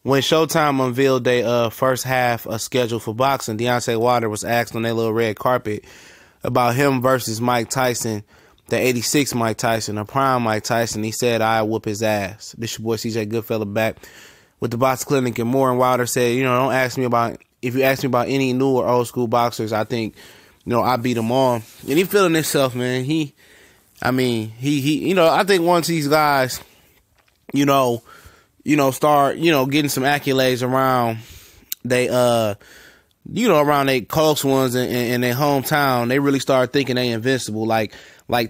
When Showtime unveiled their first half schedule for boxing, Deontay Wilder was asked on their little red carpet about him versus Mike Tyson, the 86 Mike Tyson, a prime Mike Tyson. He said, "I whoop his ass." This your boy CJ Goodfella back with the Box Clinic and more. And Wilder said, don't ask me about, if you ask me about any new or old school boxers, I think, I beat them all. And he feeling himself, man. I think once these guys, start, getting some accolades around around they close ones in their hometown, they really start thinking they invincible, like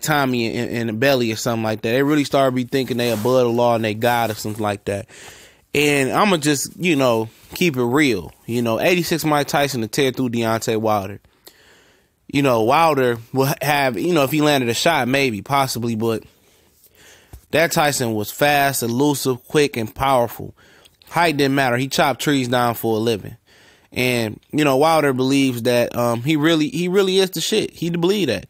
Tommy and Belly or something like that. They really start be thinking they above the law and they God or something like that. And I'm going to just, keep it real. 86 Mike Tyson to tear through Deontay Wilder. Wilder will have, if he landed a shot, maybe, possibly, but that Tyson was fast, elusive, quick, and powerful. Height didn't matter. He chopped trees down for a living. And, Wilder believes that he really is the shit. He believe that.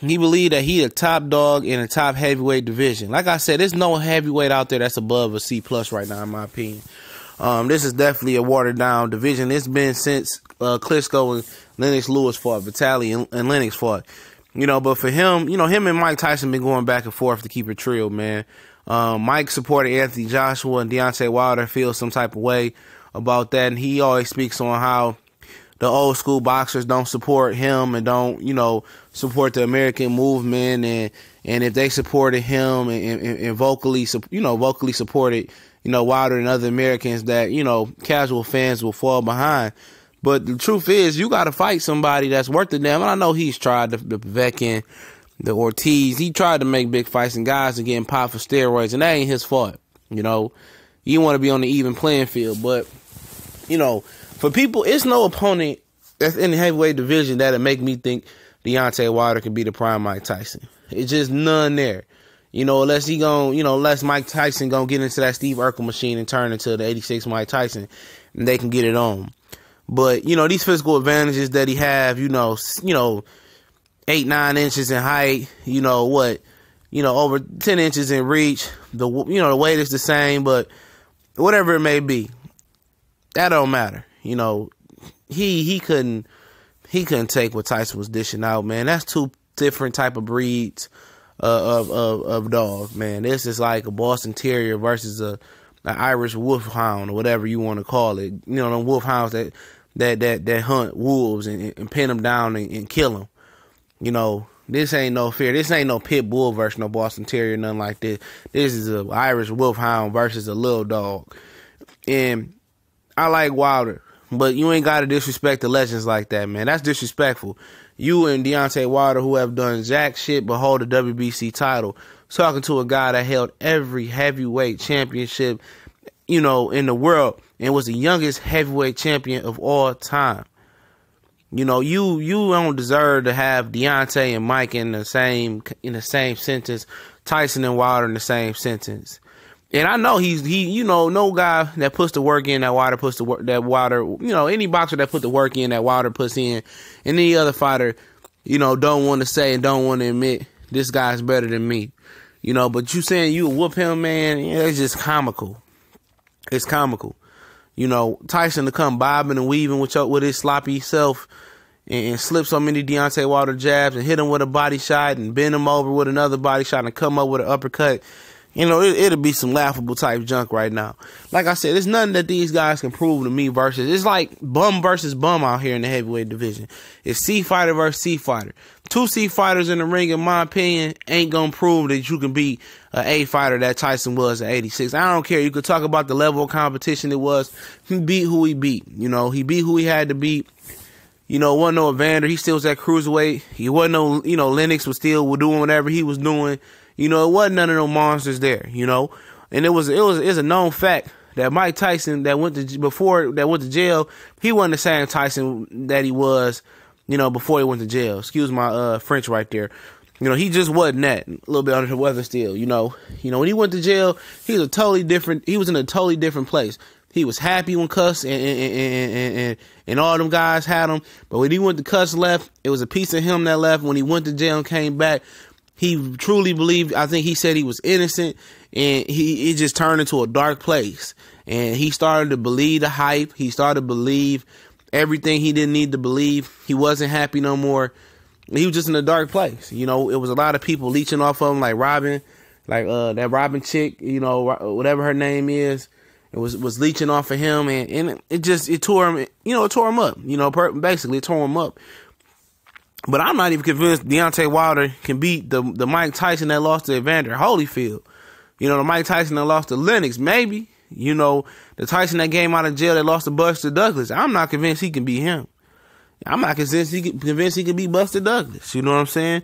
He believed that he a top dog in a top heavyweight division. Like I said, there's no heavyweight out there that's above a C+ right now, in my opinion. This is definitely a watered down division. It's been since Klitschko and Lennox Lewis fought, Vitali and Lennox fought. But for him, him and Mike Tyson been going back and forth to keep it real, man. Mike supported Anthony Joshua, and Deontay Wilder feels some type of way about that. And he always speaks on how the old school boxers don't support him and don't, support the American movement. And if they supported him and vocally supported, Wilder and other Americans, that, casual fans will fall behind. But the truth is, you got to fight somebody that's worth the damn. And I know he's tried the Povetkin, the Ortiz. He tried to make big fights, and guys are getting popped for steroids, and that ain't his fault. You want to be on the even playing field. But, for people, it's no opponent that's in the heavyweight division that'll make me think Deontay Wilder can be the prime Mike Tyson. It's just none there. Unless Mike Tyson gonna get into that Steve Urkel machine and turn into the 86 Mike Tyson, and they can get it on. But, these physical advantages that he have, 8-9 inches in height, over 10 inches in reach, the weight is the same, but whatever it may be, that don't matter. He couldn't take what Tyson was dishing out, man. That's two different type of breeds of dogs, man. This is like a Boston Terrier versus an Irish Wolfhound or whatever you want to call it. Them wolfhounds that hunt wolves and pin them down and kill them. This ain't no fear. This ain't no pit bull versus no Boston Terrier, nothing like this. This is an Irish Wolfhound versus a little dog. And I like Wilder, but you ain't got to disrespect the legends like that, man. That's disrespectful. You and Deontay Wilder, who have done jack shit but hold a WBC title, talking to a guy that held every heavyweight championship, in the world, and was the youngest heavyweight champion of all time. You don't deserve to have Deontay and Mike in the same sentence, Tyson and Wilder in the same sentence. And I know no guy that puts the work in that Wilder puts the work, that Wilder, any boxer that put the work in that Wilder puts in, and any other fighter, don't want to say and don't want to admit this guy's better than me, but you saying you whoop him, man, it's just comical. It's comical. Tyson to come bobbing and weaving with his sloppy self and slip so many Deontay Wilder jabs and hit him with a body shot and bend him over with another body shot and come up with an uppercut. It'll be some laughable type junk right now. Like I said, there's nothing that these guys can prove to me versus. It's like bum versus bum out here in the heavyweight division. It's C fighter versus C fighter. Two C fighters in the ring, in my opinion, ain't gonna prove that you can beat an A fighter that Tyson was at 86. I don't care. You could talk about the level of competition it was. He beat who he beat. He beat who he had to beat. Wasn't no Evander. He still was at cruiserweight. He wasn't no, Lennox was still doing whatever he was doing. It wasn't none of no monsters there, and it's a known fact that Mike Tyson that went to jail, he wasn't the same Tyson that he was, before he went to jail. Excuse my French right there. He just wasn't that, a little bit under the weather still, when he went to jail, he was in a totally different place. He was happy when Cuss and all them guys had him, but when he went to Cuss left, it was a piece of him that left. When he went to jail and came back, he truly believed. I think he said he was innocent, and it just turned into a dark place. And he started to believe the hype. He started to believe everything he didn't need to believe. He wasn't happy no more. He was just in a dark place. You know, it was a lot of people leeching off of him, like Robin, like that Robin chick, you know, whatever her name is. It was leeching off of him, and it tore him, you know, it tore him up. You know, basically it tore him up. But I'm not even convinced Deontay Wilder can beat the Mike Tyson that lost to Evander Holyfield. You know, the Mike Tyson that lost to Lennox, maybe. You know, the Tyson that came out of jail that lost to Buster Douglas. I'm not convinced he can beat him. I'm not convinced he can beat Buster Douglas. You know what I'm saying?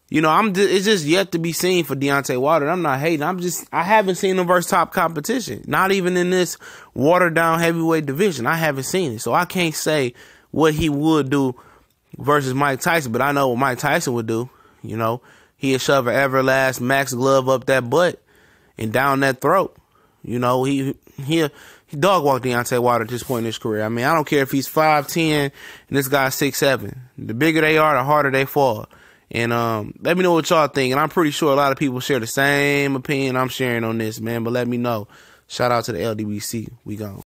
You know, it's just yet to be seen for Deontay Wilder. I'm not hating. I haven't seen him versus top competition. Not even in this watered down heavyweight division. I haven't seen it. So I can't say what he would do versus Mike Tyson, but I know what Mike Tyson would do. You know, he'd shove an Everlast Max glove up that butt and down that throat. You know, he dog walked Deontay Wilder at this point in his career. I mean, I don't care if he's 5'10" and this guy's 6'7". The bigger they are, the harder they fall. And let me know what y'all think. And I'm pretty sure a lot of people share the same opinion I'm sharing on this, man. But let me know. Shout out to the LDBC. We gone.